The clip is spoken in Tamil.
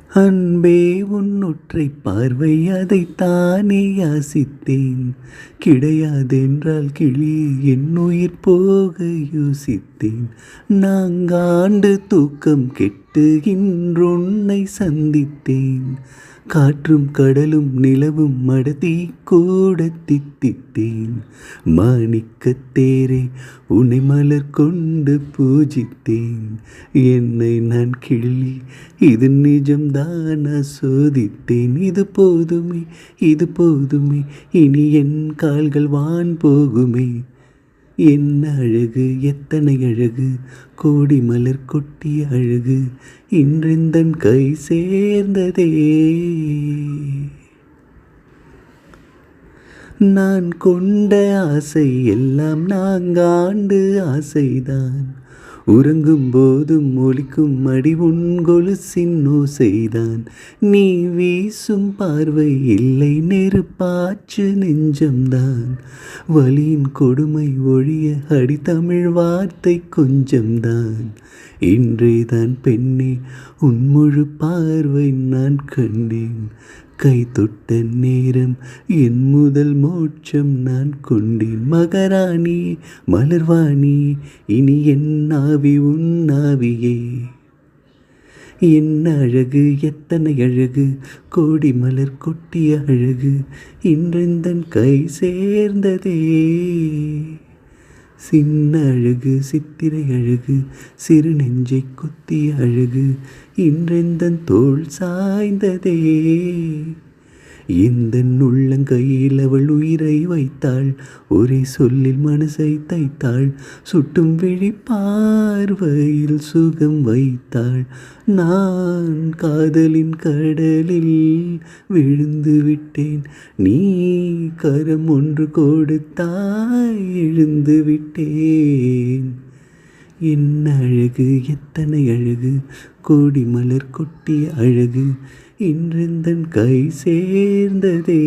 அன்பே உன்னொற்றை பார்வை அதைத்தானே யாசித்தேன். கிடையாதென்றால் கிளி என் உயிர் போக யோசித்தேன். நாங்காண்டு தூக்கம் கெட்டு இன்றுன்னை சந்தித்தேன். காற்றும் கடலும் நிலவும் மடத்தி கூட தித்தித்தேன். மாணிக்கத்தேரே உன்னை மலர் கொண்டு பூஜித்தேன். என்னை நான் கிள்ளி இது நிஜம்தானா சோதித்தேன். இது போதுமே இது போதுமே இனி என் கால்கள் வான் போகுமே. என்ன அழகு எத்தனை அழகு கோடி மலர் கொட்டிய அழகு இன்றெந்தன் கை சேர்ந்ததே. நான் கொண்ட ஆசை எல்லாம் நாங்காண்டு ஆசைதான். உறங்கும் போதும் ஒலிக்கும் அடி உன் கொலுசின் ஓசைதான். நீ வீசும் பார்வை இல்லை நெருப்பாச்சு நெஞ்சம்தான். வலியின் கொடுமை ஒழிய அடி தமிழ் வார்த்தை கொஞ்சம்தான். இன்றேதான் பெண்ணே உன் முழு பார்வை நான் கண்டேன். கை தொட்ட நேரம் என் முதல் மோட்சம் நான் கொண்டேன். மகராணி மலர்வாணி இனி என் ஆவி உன் ஆவியே. என்ன அழகு எத்தனை அழகு கோடி மலர் கொட்டிய அழகு இன்றெந்தன் கை சேர்ந்ததே. சின்ன அழகு சித்திரை அழகு சிறு நெஞ்சை குத்திய அழகு இன்றெந்தன் தோள் சாய்ந்ததே. இந்த உள்ளங்கையில் அவள் உயிரை வைத்தாள். ஒரே சொல்லில் மனசை தைத்தாள். சுட்டும் விழி பார்வையில் சுகம் வைத்தாள். நான் காதலின் கடலில் விழுந்து விட்டேன். நீ கரம் ஒன்று கொடுத்தாய் எழுந்து விட்டேன். என்ன அழகு எத்தனை அழகு கோடி மலர் கொட்டிய அழகு இன்றெந்தன் கை சேர்ந்ததே.